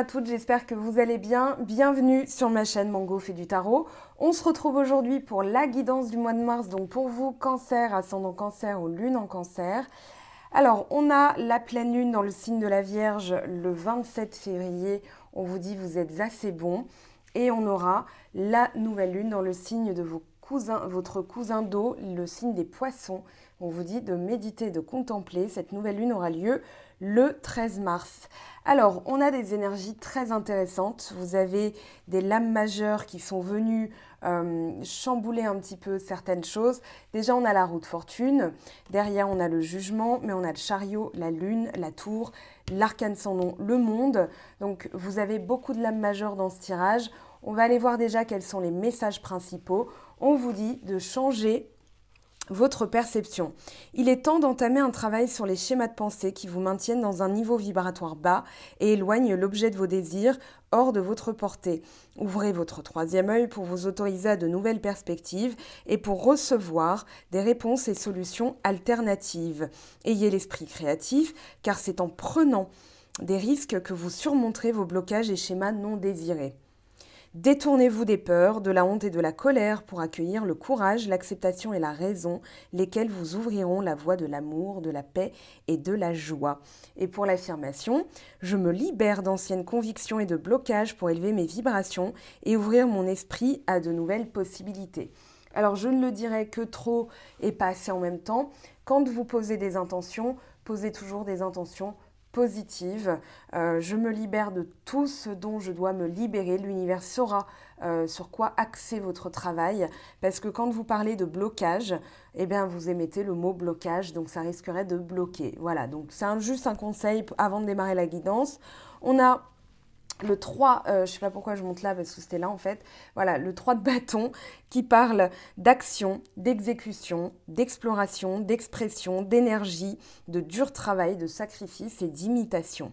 à toutes, j'espère que vous allez bien. Bienvenue sur ma chaîne Mango fait du tarot. On se retrouve aujourd'hui pour la guidance du mois de mars, donc pour vous, cancer, ascendant cancer ou lune en cancer. Alors, on a la pleine lune dans le signe de la Vierge le 27 février. On vous dit vous êtes assez bon. Et on aura la nouvelle lune dans le signe de votre cousin d'eau, le signe des poissons. On vous dit de méditer, de contempler. Cette nouvelle lune aura lieu le 13 mars. Alors, on a des énergies très intéressantes. Vous avez des lames majeures qui sont venues chambouler un petit peu certaines choses. Déjà, on a la roue de fortune. Derrière, on a le jugement, mais on a le chariot, la lune, la tour, l'arcane sans nom, le monde. Donc, vous avez beaucoup de lames majeures dans ce tirage. On va aller voir déjà quels sont les messages principaux. On vous dit de changer votre perception. Il est temps d'entamer un travail sur les schémas de pensée qui vous maintiennent dans un niveau vibratoire bas et éloignent l'objet de vos désirs hors de votre portée. Ouvrez votre troisième œil pour vous autoriser à de nouvelles perspectives et pour recevoir des réponses et solutions alternatives. Ayez l'esprit créatif, car c'est en prenant des risques que vous surmonterez vos blocages et schémas non désirés. Détournez-vous des peurs, de la honte et de la colère pour accueillir le courage, l'acceptation et la raison, lesquels vous ouvriront la voie de l'amour, de la paix et de la joie. Et pour l'affirmation, je me libère d'anciennes convictions et de blocages pour élever mes vibrations et ouvrir mon esprit à de nouvelles possibilités. Alors je ne le dirai que trop et pas assez en même temps. Quand vous posez des intentions, posez toujours des intentions positive. Je me libère de tout ce dont je dois me libérer. L'univers saura sur quoi axer votre travail. Parce que quand vous parlez de blocage, eh bien, vous émettez le mot blocage, donc ça risquerait de bloquer. Voilà, donc c'est juste un conseil avant de démarrer la guidance. On a le 3, je ne sais pas pourquoi je monte là parce que c'était là en fait, voilà, le 3 de bâton qui parle d'action, d'exécution, d'exploration, d'expression, d'énergie, de dur travail, de sacrifice et d'imitation.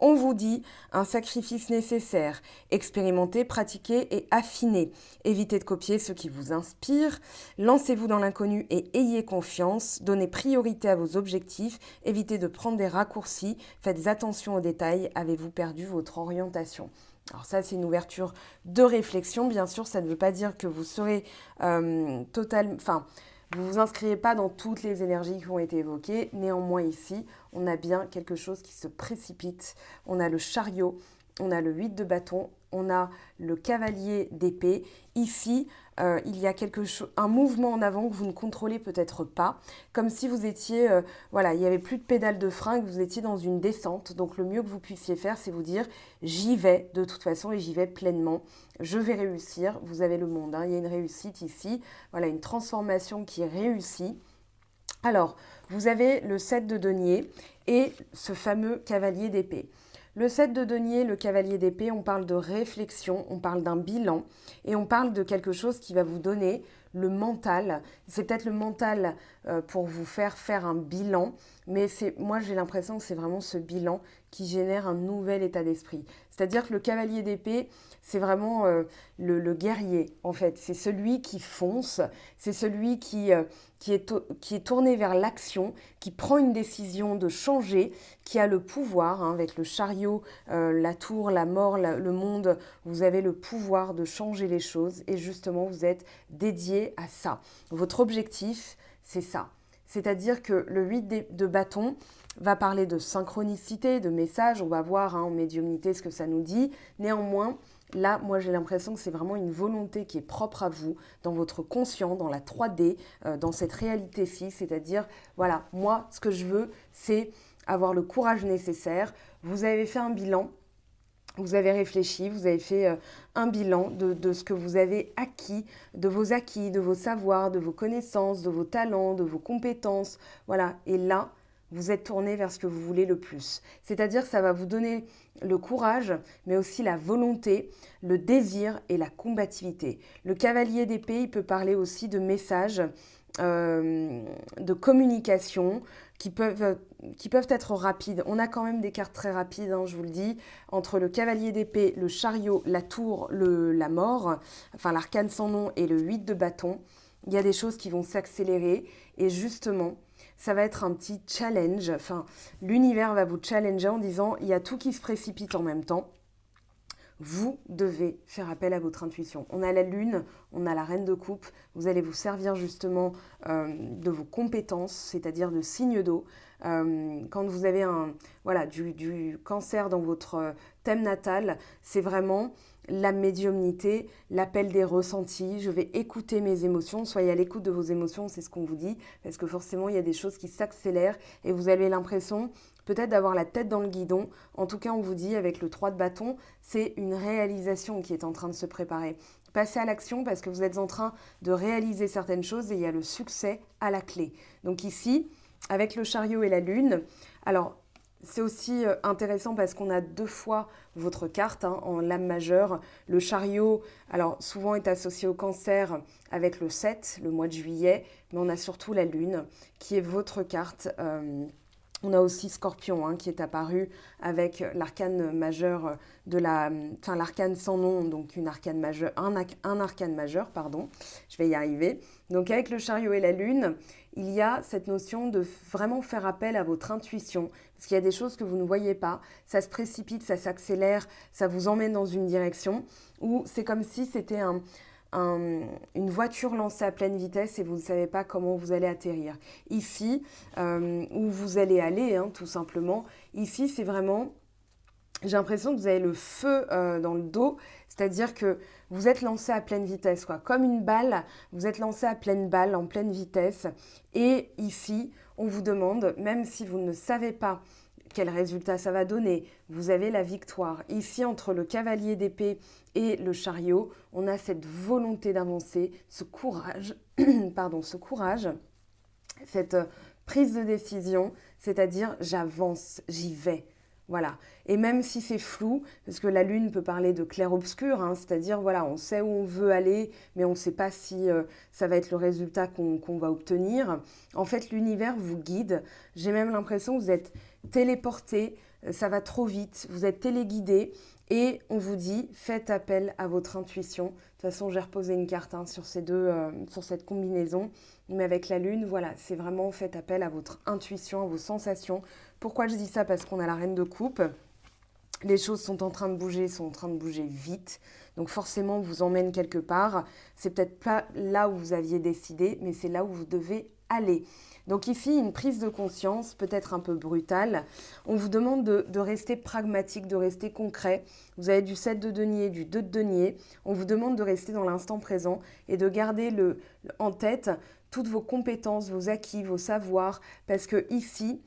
On vous dit un sacrifice nécessaire, expérimentez, pratiquez et affinez. Évitez de copier ce qui vous inspire, lancez-vous dans l'inconnu et ayez confiance, donnez priorité à vos objectifs, évitez de prendre des raccourcis, faites attention aux détails, avez-vous perdu votre orientation ? Alors ça, c'est une ouverture de réflexion. Bien sûr, ça ne veut pas dire que vous serez vous vous inscrivez pas dans toutes les énergies qui ont été évoquées. Néanmoins, ici, on a bien quelque chose qui se précipite. On a le chariot, on a le 8 de bâton, on a le cavalier d'épée. Ici, il y a un mouvement en avant que vous ne contrôlez peut-être pas, comme si vous étiez, il n'y avait plus de pédale de frein, que vous étiez dans une descente. Donc le mieux que vous puissiez faire, c'est vous dire, j'y vais de toute façon et j'y vais pleinement. Je vais réussir. Vous avez le monde, hein. Il y a une réussite ici, voilà, une transformation qui est réussie. Alors, vous avez le 7 de denier et ce fameux cavalier d'épée. Le 7 de denier, le cavalier d'épée, on parle de réflexion, on parle d'un bilan et on parle de quelque chose qui va vous donner le mental. C'est peut-être le mental pour vous faire un bilan, mais moi j'ai l'impression que c'est vraiment ce bilan qui génère un nouvel état d'esprit. C'est-à-dire que le cavalier d'épée, c'est vraiment le guerrier en fait. C'est celui qui fonce, c'est celui qui est tourné vers l'action, qui prend une décision de changer, qui a le pouvoir, hein, avec le chariot, la tour, la mort, le monde, vous avez le pouvoir de changer les choses et justement vous êtes dédié à ça. Votre objectif, c'est ça. C'est-à-dire que le 8 de bâton va parler de synchronicité, de messages, on va voir en médiumnité ce que ça nous dit. Néanmoins, là, moi, j'ai l'impression que c'est vraiment une volonté qui est propre à vous, dans votre conscient, dans la 3D, dans cette réalité-ci. C'est-à-dire, voilà, moi, ce que je veux, c'est avoir le courage nécessaire. Vous avez fait un bilan, vous avez réfléchi, vous avez fait un bilan de ce que vous avez acquis, de vos savoirs, de vos connaissances, de vos talents, de vos compétences. Voilà, et là, vous êtes tourné vers ce que vous voulez le plus. C'est-à-dire que ça va vous donner le courage, mais aussi la volonté, le désir et la combativité. Le cavalier d'épée, il peut parler aussi de messages, de communication qui peuvent être rapides. On a quand même des cartes très rapides, hein, je vous le dis, entre le cavalier d'épée, le chariot, la tour, la mort, enfin l'arcane sans nom et le 8 de bâton. Il y a des choses qui vont s'accélérer et justement, ça va être un petit challenge. Enfin, l'univers va vous challenger en disant il y a tout qui se précipite en même temps. vous devez faire appel à votre intuition. On a la lune, on a la reine de coupe, vous allez vous servir justement de vos compétences, c'est-à-dire de signes d'eau. Quand vous avez du cancer dans votre thème natal, c'est vraiment la médiumnité, l'appel des ressentis, je vais écouter mes émotions, soyez à l'écoute de vos émotions, c'est ce qu'on vous dit, parce que forcément il y a des choses qui s'accélèrent et vous avez l'impression peut-être d'avoir la tête dans le guidon. En tout cas, on vous dit avec le 3 de bâton, c'est une réalisation qui est en train de se préparer. Passez à l'action parce que vous êtes en train de réaliser certaines choses et il y a le succès à la clé. Donc ici, avec le chariot et la lune, alors c'est aussi intéressant parce qu'on a 2 fois votre carte en lame majeure. Le chariot, alors souvent est associé au cancer avec le 7, le mois de juillet, mais on a surtout la lune qui est votre carte. On a aussi Scorpion qui est apparu avec l'arcane majeur l'arcane sans nom, donc un arcane majeur, pardon, je vais y arriver. Donc avec le chariot et la lune, il y a cette notion de vraiment faire appel à votre intuition, parce qu'il y a des choses que vous ne voyez pas, ça se précipite, ça s'accélère, ça vous emmène dans une direction, où c'est comme si c'était une voiture lancée à pleine vitesse et vous ne savez pas comment vous allez atterrir. Ici, où vous allez aller, tout simplement, ici c'est vraiment, j'ai l'impression que vous avez le feu dans le dos, c'est-à-dire que vous êtes lancé à pleine vitesse, quoi. Comme une balle, vous êtes lancé à pleine balle, en pleine vitesse. Et ici, on vous demande, même si vous ne savez pas quel résultat ça va donner, vous avez la victoire. Ici, entre le cavalier d'épée et le chariot, on a cette volonté d'avancer, ce courage, cette prise de décision, c'est-à-dire j'avance, j'y vais. Voilà. Et même si c'est flou, parce que la lune peut parler de clair-obscur, c'est-à-dire voilà, on sait où on veut aller, mais on ne sait pas si ça va être le résultat qu'on va obtenir. En fait, l'univers vous guide. J'ai même l'impression que vous êtes téléporté, ça va trop vite, vous êtes téléguidé et on vous dit faites appel à votre intuition. De toute façon, j'ai reposé une carte sur sur cette combinaison, mais avec la lune, voilà, c'est vraiment faites appel à votre intuition, à vos sensations. Pourquoi je dis ça? Parce qu'on a la reine de coupe. Les choses sont en train de bouger vite. Donc forcément, on vous emmène quelque part. C'est peut-être pas là où vous aviez décidé, mais c'est là où vous devez aller. Donc ici, une prise de conscience, peut-être un peu brutale. On vous demande de rester pragmatique, de rester concret. Vous avez du 7 de denier, du 2 de denier. On vous demande de rester dans l'instant présent et de garder en tête toutes vos compétences, vos acquis, vos savoirs. Parce que ici,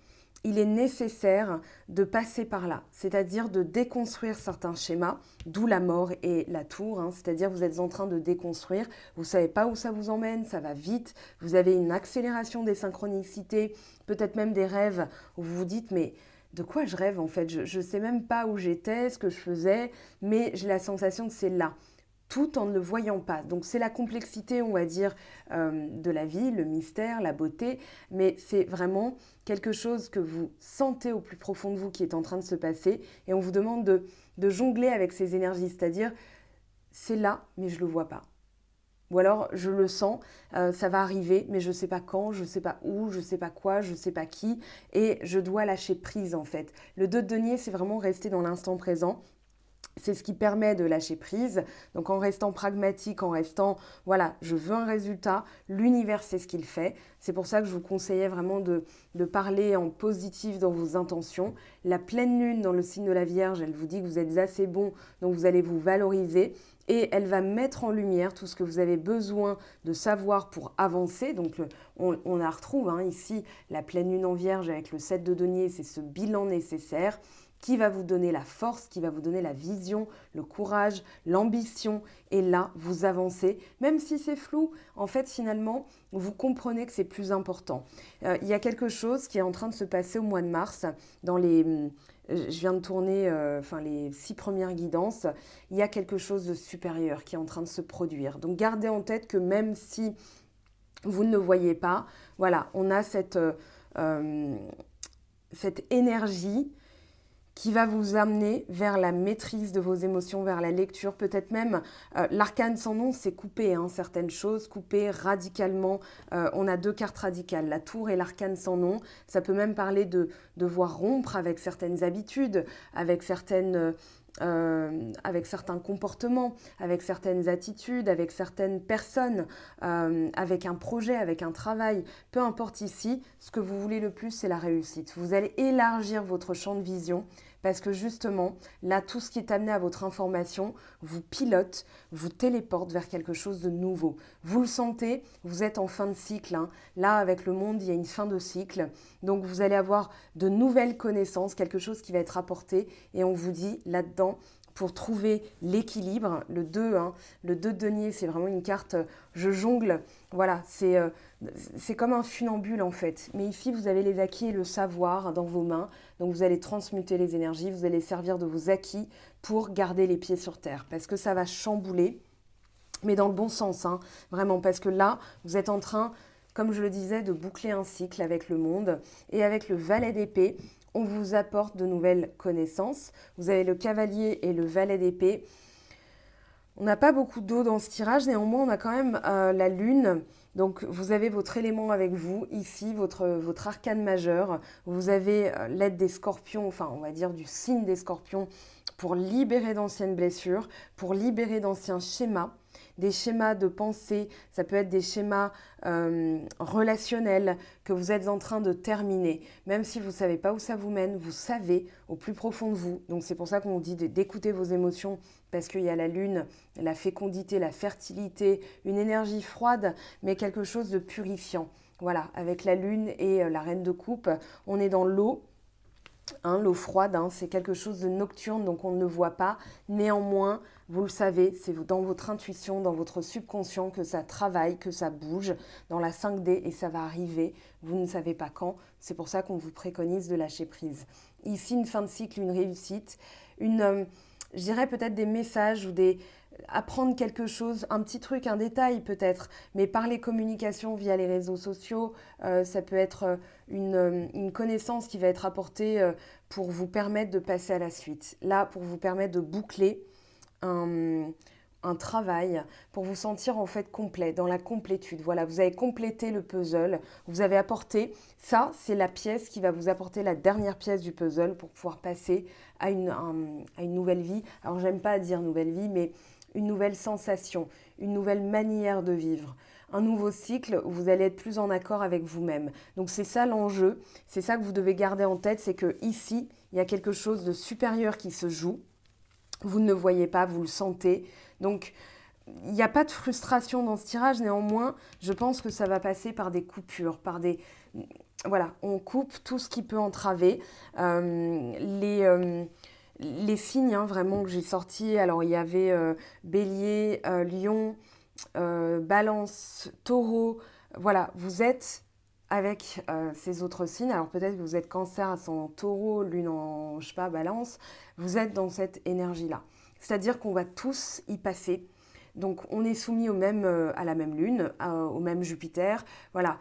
il est nécessaire de passer par là, c'est-à-dire de déconstruire certains schémas, d'où la mort et la tour, c'est-à-dire vous êtes en train de déconstruire, vous ne savez pas où ça vous emmène, ça va vite, vous avez une accélération des synchronicités, peut-être même des rêves où vous vous dites mais de quoi je rêve en fait, je ne sais même pas où j'étais, ce que je faisais, mais j'ai la sensation que c'est là. Tout en ne le voyant pas. Donc c'est la complexité, on va dire, de la vie, le mystère, la beauté, mais c'est vraiment quelque chose que vous sentez au plus profond de vous qui est en train de se passer et on vous demande de jongler avec ces énergies, c'est-à-dire c'est là, mais je ne le vois pas. Ou alors je le sens, ça va arriver, mais je ne sais pas quand, je ne sais pas où, je ne sais pas quoi, je ne sais pas qui, et je dois lâcher prise en fait. Le 2 de denier, c'est vraiment rester dans l'instant présent. C'est ce qui permet de lâcher prise. Donc en restant pragmatique, en restant, voilà, je veux un résultat, l'univers sait ce qu'il fait. C'est pour ça que je vous conseillais vraiment de parler en positif dans vos intentions. La pleine lune dans le signe de la Vierge, elle vous dit que vous êtes assez bon, donc vous allez vous valoriser. Et elle va mettre en lumière tout ce que vous avez besoin de savoir pour avancer. Donc on la retrouve ici, la pleine lune en Vierge avec le 7 de denier, c'est ce bilan nécessaire qui va vous donner la force, qui va vous donner la vision, le courage, l'ambition. Et là, vous avancez. Même si c'est flou, en fait, finalement, vous comprenez que c'est plus important. Il y a quelque chose qui est en train de se passer au mois de mars. Je viens de tourner les 6 premières guidances. Il y a quelque chose de supérieur qui est en train de se produire. Donc, gardez en tête que même si vous ne le voyez pas, voilà, on a cette énergie qui va vous amener vers la maîtrise de vos émotions, vers la lecture, peut-être même l'arcane sans nom, c'est couper certaines choses, couper radicalement. On a 2 cartes radicales, la tour et l'arcane sans nom. Ça peut même parler de devoir rompre avec certaines habitudes, avec certaines avec certains comportements, avec certaines attitudes, avec certaines personnes, avec un projet, avec un travail. Peu importe ici, ce que vous voulez le plus, c'est la réussite. Vous allez élargir votre champ de vision parce que justement, là, tout ce qui est amené à votre information vous pilote, vous téléporte vers quelque chose de nouveau. Vous le sentez, vous êtes en fin de cycle, hein. Là, avec le monde, il y a une fin de cycle. Donc, vous allez avoir de nouvelles connaissances, quelque chose qui va être apporté. Et on vous dit là-dedans, pour trouver l'équilibre, le 2, hein, le 2 de denier, c'est vraiment une carte, je jongle. Voilà, c'est comme un funambule en fait. Mais ici, vous avez les acquis et le savoir dans vos mains. Donc, vous allez transmuter les énergies, vous allez servir de vos acquis pour garder les pieds sur terre. Parce que ça va chambouler, mais dans le bon sens, hein, vraiment. Parce que là, vous êtes en train, comme je le disais, de boucler un cycle avec le monde. Et avec le valet d'épée, on vous apporte de nouvelles connaissances. Vous avez le cavalier et le valet d'épée. On n'a pas beaucoup d'eau dans ce tirage, néanmoins on a quand même la lune. Donc vous avez votre élément avec vous, ici votre arcane majeur. Vous avez l'aide des scorpions, enfin on va dire du signe des scorpions pour libérer d'anciennes blessures, pour libérer d'anciens schémas. Des schémas de pensée, ça peut être des schémas relationnels que vous êtes en train de terminer. Même si vous ne savez pas où ça vous mène, vous savez au plus profond de vous. Donc c'est pour ça qu'on vous dit d'écouter vos émotions, parce qu'il y a la lune, la fécondité, la fertilité, une énergie froide, mais quelque chose de purifiant. Voilà, avec la lune et la reine de coupe, on est dans l'eau. Hein, l'eau froide, hein, c'est quelque chose de nocturne, donc on ne le voit pas. Néanmoins, vous le savez, c'est dans votre intuition, dans votre subconscient que ça travaille, que ça bouge dans la 5D et ça va arriver. Vous ne savez pas quand. C'est pour ça qu'on vous préconise de lâcher prise. Ici, une fin de cycle, une réussite, je dirais peut-être des messages ou apprendre quelque chose, un petit truc, un détail peut-être, mais par les communications via les réseaux sociaux, ça peut être une connaissance qui va être apportée pour vous permettre de passer à la suite. Là, pour vous permettre de boucler un travail, pour vous sentir en fait complet, dans la complétude. Voilà, vous avez complété le puzzle, vous avez apporté, ça c'est la pièce qui va vous apporter la dernière pièce du puzzle pour pouvoir passer à une nouvelle vie. Alors j'aime pas dire nouvelle vie, mais une nouvelle sensation, une nouvelle manière de vivre, un nouveau cycle où vous allez être plus en accord avec vous-même. Donc c'est ça l'enjeu, c'est ça que vous devez garder en tête, c'est que ici, il y a quelque chose de supérieur qui se joue. Vous ne le voyez pas, vous le sentez. Donc il n'y a pas de frustration dans ce tirage, néanmoins, je pense que ça va passer par des coupures, par des... Voilà, on coupe tout ce qui peut entraver. Les signes, hein, vraiment que j'ai sortis, alors il y avait Bélier, Lion, Balance, Taureau. Voilà, vous êtes avec ces autres signes. Alors peut-être que vous êtes Cancer, ascendant Taureau, Lune en, je sais pas, Balance. Vous êtes dans cette énergie-là. C'est-à-dire qu'on va tous y passer. Donc on est soumis à la même lune, au même Jupiter, voilà,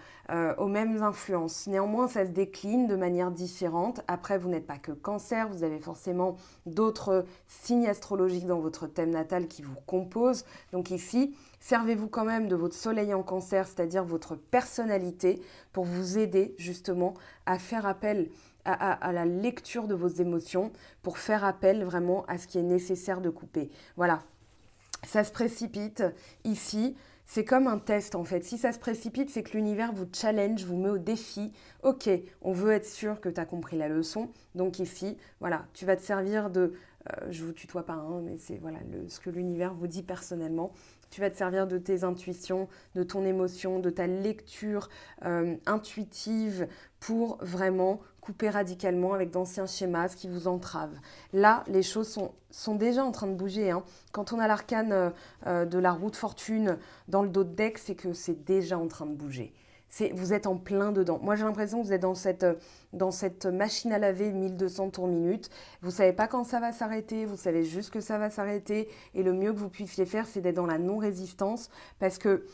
aux mêmes influences. Néanmoins, ça se décline de manière différente. Après, vous n'êtes pas que Cancer, vous avez forcément d'autres signes astrologiques dans votre thème natal qui vous composent. Donc ici, servez-vous quand même de votre soleil en Cancer, c'est-à-dire votre personnalité, pour vous aider justement à faire appel à la lecture de vos émotions, pour faire appel vraiment à ce qui est nécessaire de couper. Voilà. Ça se précipite ici, c'est comme un test en fait. Si ça se précipite, c'est que l'univers vous challenge, vous met au défi. Ok, on veut être sûr que tu as compris la leçon. Donc ici, voilà, tu vas te servir de... je vous tutoie pas, hein, mais c'est voilà, ce que l'univers vous dit personnellement. Tu vas te servir de tes intuitions, de ton émotion, de ta lecture intuitive pour vraiment couper radicalement avec d'anciens schémas, ce qui vous entrave. Là, les choses sont déjà en train de bouger. Hein. Quand on a l'arcane de la roue de fortune dans le dos de deck, c'est que c'est déjà en train de bouger. Vous êtes en plein dedans. Moi, j'ai l'impression que vous êtes dans cette machine à laver 1200 tours minute. Vous ne savez pas quand ça va s'arrêter, vous savez juste que ça va s'arrêter. Et le mieux que vous puissiez faire, c'est d'être dans la non-résistance. Parce que,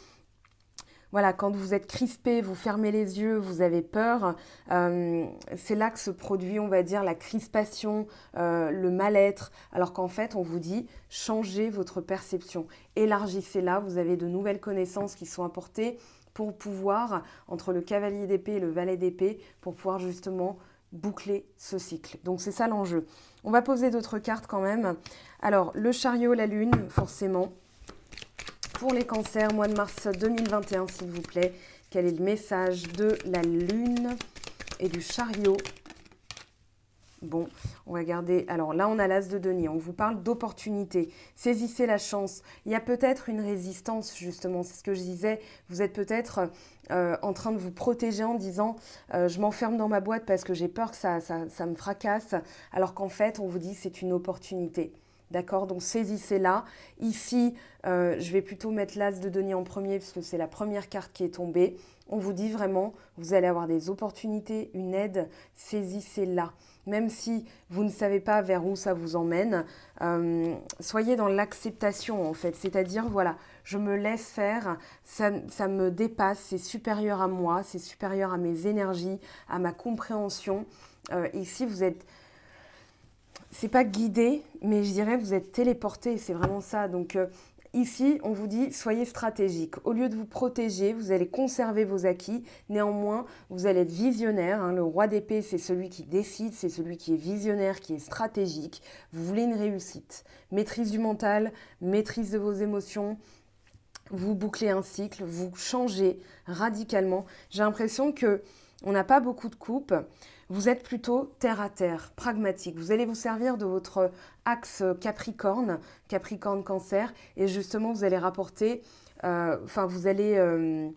voilà, quand vous êtes crispé, vous fermez les yeux, vous avez peur, c'est là que se produit, on va dire, la crispation, le mal-être. Alors qu'en fait, on vous dit, changez votre perception. Élargissez-la, vous avez de nouvelles connaissances qui sont apportées pour pouvoir, entre le cavalier d'épée et le valet d'épée, pour pouvoir justement boucler ce cycle. Donc c'est ça l'enjeu. On va poser d'autres cartes quand même. Alors le chariot, la lune, forcément. Pour les cancers, mois de mars 2021, s'il vous plaît. Quel est le message de la lune et du chariot? Bon, on va garder... Alors là, on a l'as de denier. On vous parle d'opportunité. Saisissez la chance. Il y a peut-être une résistance, justement. C'est ce que je disais. Vous êtes peut-être en train de vous protéger en disant je m'enferme dans ma boîte parce que j'ai peur que ça me fracasse. Alors qu'en fait, on vous dit c'est une opportunité. D'accord? Donc saisissez-la. Ici, je vais plutôt mettre l'as de denier en premier parce que c'est la première carte qui est tombée. On vous dit vraiment, vous allez avoir des opportunités, une aide. Saisissez-la. Même si vous ne savez pas vers où ça vous emmène, soyez dans l'acceptation en fait. C'est-à-dire, voilà, je me laisse faire, ça me dépasse, c'est supérieur à moi, c'est supérieur à mes énergies, à ma compréhension. Ici, vous êtes... C'est pas guidé, mais je dirais vous êtes téléporté, c'est vraiment ça. Donc ici, on vous dit soyez stratégique. Au lieu de vous protéger, vous allez conserver vos acquis. Néanmoins, vous allez être visionnaire. Hein. Le roi d'épée, c'est celui qui décide, c'est celui qui est visionnaire, qui est stratégique. Vous voulez une réussite. Maîtrise du mental, maîtrise de vos émotions. Vous bouclez un cycle, vous changez radicalement. J'ai l'impression que on n'a pas beaucoup de coupes. Vous êtes plutôt terre à terre, pragmatique. Vous allez vous servir de votre axe Capricorne, Capricorne Cancer, et justement vous allez rapporter, vous allez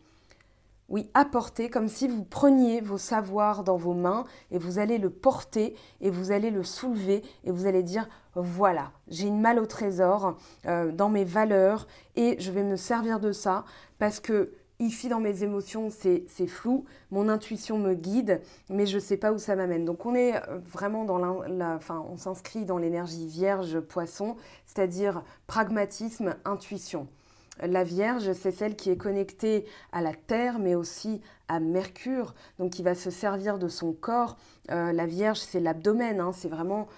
apporter comme si vous preniez vos savoirs dans vos mains et vous allez le porter et vous allez le soulever et vous allez dire voilà, j'ai une malle au trésor dans mes valeurs et je vais me servir de ça parce que ici, dans mes émotions, c'est flou. Mon intuition me guide, mais je ne sais pas où ça m'amène. Donc, on est vraiment dans on s'inscrit dans l'énergie vierge poisson, c'est-à-dire pragmatisme, intuition. La Vierge, c'est celle qui est connectée à la Terre, mais aussi à Mercure, donc qui va se servir de son corps. La Vierge, c'est l'abdomen, hein, c'est vraiment...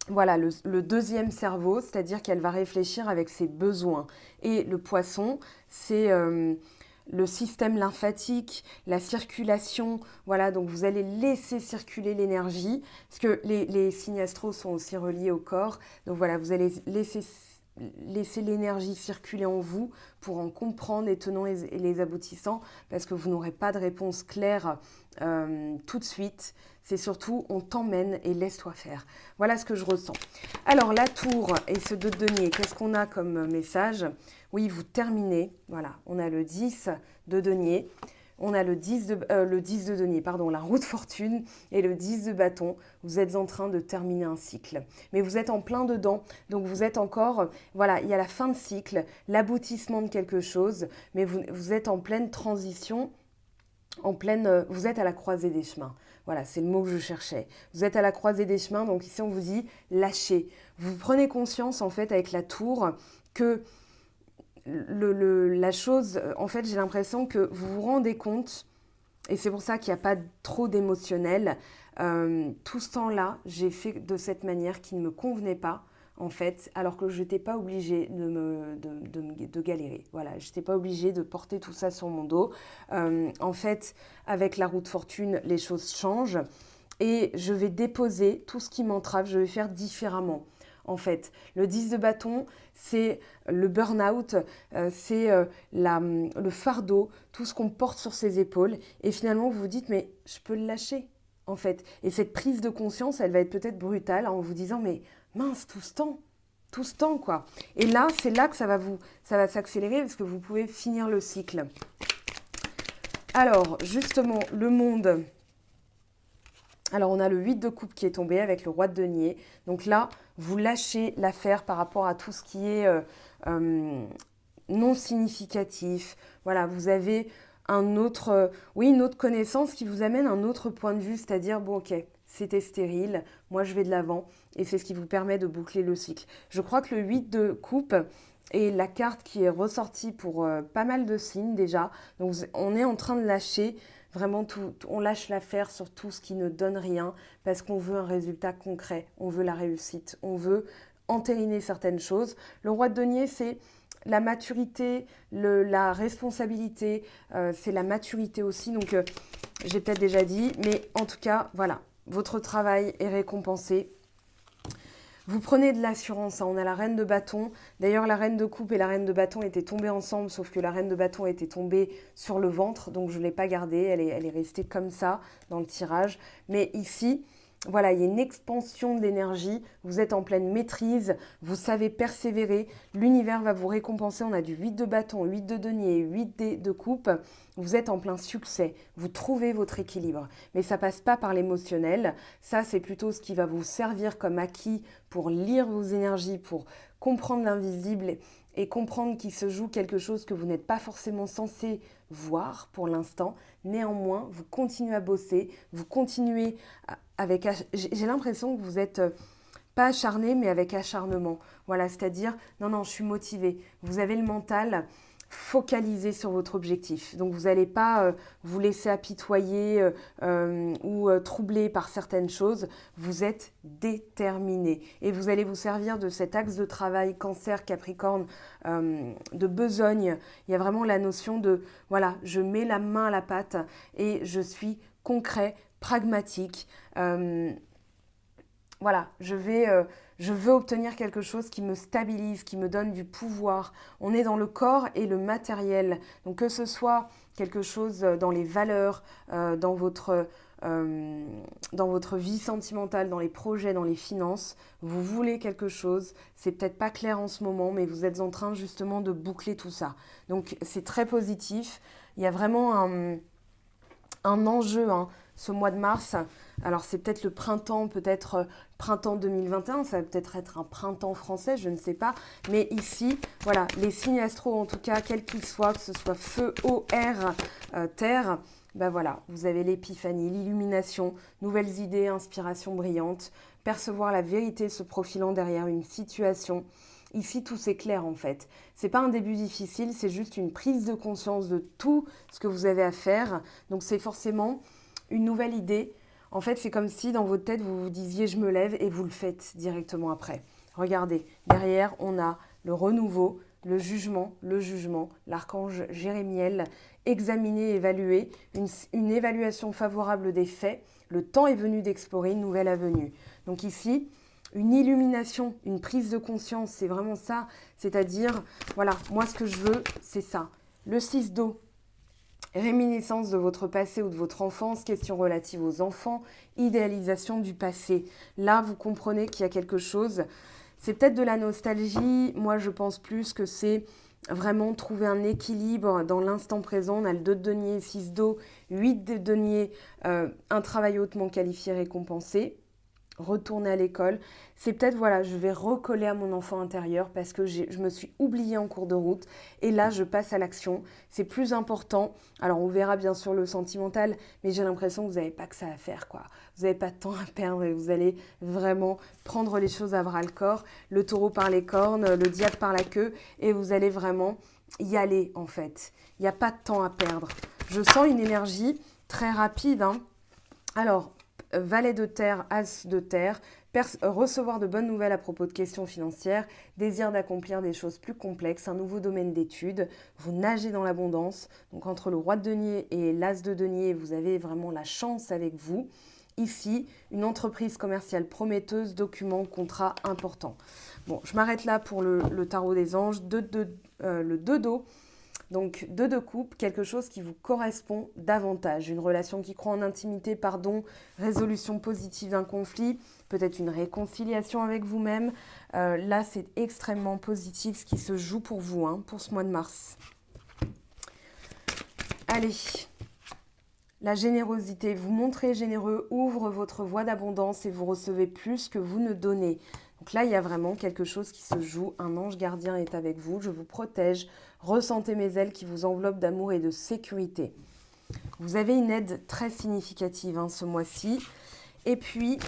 Voilà, le deuxième cerveau, c'est-à-dire qu'elle va réfléchir avec ses besoins. Et le poisson, c'est le système lymphatique, la circulation. Voilà, donc vous allez laisser circuler l'énergie, parce que les signes astraux sont aussi reliés au corps. Donc voilà, vous allez laisser l'énergie circuler en vous pour en comprendre les tenants et les aboutissants, parce que vous n'aurez pas de réponse claire tout de suite. C'est surtout on t'emmène et laisse-toi faire. Voilà ce que je ressens. Alors la tour et ce 2 de denier, qu'est-ce qu'on a comme message? Oui, vous terminez. Voilà, on a le 10 de denier. On a le 10 de denier, pardon, la roue de fortune et le 10 de bâton. Vous êtes en train de terminer un cycle. Mais vous êtes en plein dedans, donc vous êtes encore, voilà, il y a la fin de cycle, l'aboutissement de quelque chose, mais vous êtes en pleine transition, vous êtes à la croisée des chemins. Voilà, c'est le mot que je cherchais. Vous êtes à la croisée des chemins, donc ici on vous dit lâchez. Vous prenez conscience en fait avec la tour que la chose, en fait j'ai l'impression que vous vous rendez compte, et c'est pour ça qu'il n'y a pas trop d'émotionnel, tout ce temps-là, j'ai fait de cette manière qui ne me convenait pas, en fait, alors que je n'étais pas obligée de galérer. Voilà, je n'étais pas obligée de porter tout ça sur mon dos. En fait, avec la roue de fortune, les choses changent et je vais déposer tout ce qui m'entrave, je vais faire différemment. En fait, le 10 de bâton, c'est le burn-out, c'est le fardeau, tout ce qu'on porte sur ses épaules. Et finalement, vous vous dites, mais je peux le lâcher, en fait. Et cette prise de conscience, elle va être peut-être brutale en vous disant, mais mince, tout ce temps, quoi. Et là, c'est là que ça va s'accélérer parce que vous pouvez finir le cycle. Alors, justement, le monde... Alors, on a le 8 de coupe qui est tombé avec le roi de denier. Donc là, vous lâchez l'affaire par rapport à tout ce qui est non significatif. Voilà, vous avez une autre connaissance qui vous amène un autre point de vue, c'est-à-dire, bon, ok, c'était stérile, moi je vais de l'avant, et c'est ce qui vous permet de boucler le cycle. Je crois que le 8 de coupe est la carte qui est ressortie pour pas mal de signes déjà. Donc, on est en train de lâcher... Vraiment, on lâche l'affaire sur tout ce qui ne donne rien parce qu'on veut un résultat concret, on veut la réussite, on veut entériner certaines choses. Le roi de denier, c'est la maturité, la responsabilité, c'est la maturité aussi. Donc, j'ai peut-être déjà dit, mais en tout cas, voilà, votre travail est récompensé. Vous prenez de l'assurance, hein. On a la reine de bâton. D'ailleurs, la reine de coupe et la reine de bâton étaient tombées ensemble, sauf que la reine de bâton était tombée sur le ventre, donc je ne l'ai pas gardée, elle est restée comme ça dans le tirage. Mais ici, voilà, il y a une expansion de l'énergie, vous êtes en pleine maîtrise, vous savez persévérer, l'univers va vous récompenser, on a du 8 de bâton, 8 de denier, 8 de coupe, vous êtes en plein succès, vous trouvez votre équilibre. Mais ça passe pas par l'émotionnel, ça c'est plutôt ce qui va vous servir comme acquis pour lire vos énergies, pour comprendre l'invisible et comprendre qu'il se joue quelque chose que vous n'êtes pas forcément censé voir pour l'instant. Néanmoins, vous continuez à bosser, vous continuez avec... J'ai l'impression que vous êtes pas acharné, mais avec acharnement. Voilà, c'est-à-dire, non, je suis motivée. Vous avez le mental focalisé sur votre objectif. Donc, vous n'allez pas vous laisser apitoyer ou troubler par certaines choses. Vous êtes déterminé. Et vous allez vous servir de cet axe de travail Cancer, Capricorne, de besogne. Il y a vraiment la notion de, voilà, je mets la main à la pâte et je suis concret, pragmatique. Voilà, je veux obtenir quelque chose qui me stabilise, qui me donne du pouvoir. On est dans le corps et le matériel. Donc que ce soit quelque chose dans les valeurs, dans votre vie sentimentale, dans les projets, dans les finances, vous voulez quelque chose, c'est peut-être pas clair en ce moment, mais vous êtes en train justement de boucler tout ça. Donc c'est très positif. Il y a vraiment un enjeu, hein, ce mois de mars. Alors c'est peut-être le printemps, peut-être printemps 2021, ça va peut-être être un printemps français, je ne sais pas. Mais ici, voilà, les signes astro, en tout cas, quels qu'ils soient, que ce soit feu, eau, air, terre, ben voilà, vous avez l'épiphanie, l'illumination, nouvelles idées, inspiration brillante, percevoir la vérité se profilant derrière une situation. Ici, tout s'éclaire en fait. C'est pas un début difficile, c'est juste une prise de conscience de tout ce que vous avez à faire. Donc c'est forcément une nouvelle idée. En fait, c'est comme si dans votre tête, vous vous disiez « je me lève » et vous le faites directement après. Regardez, derrière, on a le renouveau, le jugement, l'archange Jérémiel, examiner, évaluer, une évaluation favorable des faits. Le temps est venu d'explorer une nouvelle avenue. Donc ici, une illumination, une prise de conscience, c'est vraiment ça. C'est-à-dire, voilà, moi ce que je veux, c'est ça. Le 6 d'eau. Réminiscence de votre passé ou de votre enfance, questions relatives aux enfants, idéalisation du passé. Là, vous comprenez qu'il y a quelque chose. C'est peut-être de la nostalgie. Moi, je pense plus que c'est vraiment trouver un équilibre dans l'instant présent. On a le 2 de denier, 6 d'eau, 8 de denier, un travail hautement qualifié récompensé. Retourner à l'école, c'est peut-être, voilà, je vais recoller à mon enfant intérieur parce que je me suis oubliée en cours de route et là, je passe à l'action. C'est plus important. Alors, on verra bien sûr le sentimental, mais j'ai l'impression que vous n'avez pas que ça à faire, quoi. Vous n'avez pas de temps à perdre et vous allez vraiment prendre les choses à bras-le-corps. Le taureau par les cornes, le diable par la queue et vous allez vraiment y aller, en fait. Il n'y a pas de temps à perdre. Je sens une énergie très rapide, hein. Alors, valet de terre, as de terre, recevoir de bonnes nouvelles à propos de questions financières, désir d'accomplir des choses plus complexes, un nouveau domaine d'études, vous nagez dans l'abondance. Donc entre le roi de denier et l'as de denier, vous avez vraiment la chance avec vous. Ici, une entreprise commerciale prometteuse, document, contrat important. Bon, je m'arrête là pour le tarot des anges, le 2 d'eau. Donc, 2 de coupe, quelque chose qui vous correspond davantage. Une relation qui croit en intimité, pardon, résolution positive d'un conflit, peut-être une réconciliation avec vous-même. Là, c'est extrêmement positif ce qui se joue pour vous, hein, pour ce mois de mars. Allez, la générosité. Vous montrez généreux, ouvre votre voie d'abondance et vous recevez plus que vous ne donnez. Donc là, il y a vraiment quelque chose qui se joue. Un ange gardien est avec vous. Je vous protège. Ressentez mes ailes qui vous enveloppent d'amour et de sécurité. Vous avez une aide très significative, hein, ce mois-ci. Et puis,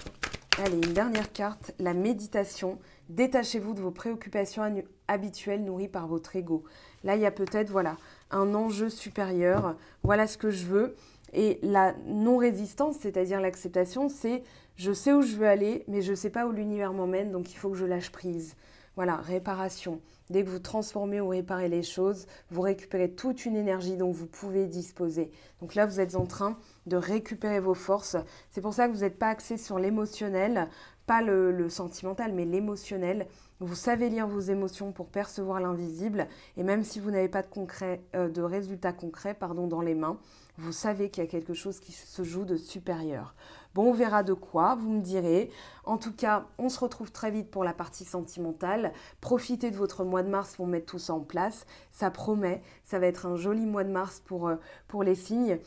allez, une dernière carte, la méditation. Détachez-vous de vos préoccupations habituelles nourries par votre ego. Là, il y a peut-être, voilà, un enjeu supérieur. Voilà ce que je veux. Et la non-résistance, c'est-à-dire l'acceptation, c'est je sais où je veux aller, mais je ne sais pas où l'univers m'emmène, donc il faut que je lâche prise. Voilà, réparation. Dès que vous transformez ou réparez les choses, vous récupérez toute une énergie dont vous pouvez disposer. Donc là, vous êtes en train de récupérer vos forces. C'est pour ça que vous n'êtes pas axé sur l'émotionnel, pas le sentimental, mais l'émotionnel. Vous savez lire vos émotions pour percevoir l'invisible. Et même si vous n'avez pas de résultats concrets dans les mains, vous savez qu'il y a quelque chose qui se joue de supérieur. Bon, on verra de quoi, vous me direz. En tout cas, on se retrouve très vite pour la partie sentimentale. Profitez de votre mois de mars pour mettre tout ça en place. Ça promet, ça va être un joli mois de mars pour les signes.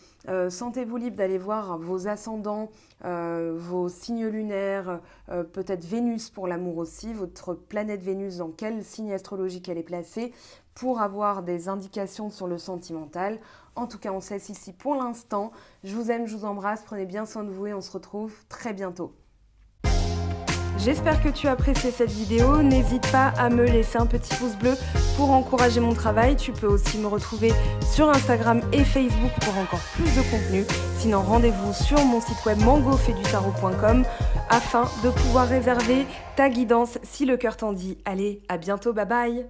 Sentez-vous libre d'aller voir vos ascendants, vos signes lunaires, peut-être Vénus pour l'amour aussi, votre planète Vénus, dans quel signe astrologique elle est placée, pour avoir des indications sur le sentimental. En tout cas, on se laisse ici pour l'instant. Je vous aime, je vous embrasse, prenez bien soin de vous et on se retrouve très bientôt. J'espère que tu as apprécié cette vidéo. N'hésite pas à me laisser un petit pouce bleu pour encourager mon travail. Tu peux aussi me retrouver sur Instagram et Facebook pour encore plus de contenu. Sinon, rendez-vous sur mon site web mangofedutarot.com afin de pouvoir réserver ta guidance si le cœur t'en dit. Allez, à bientôt, bye bye!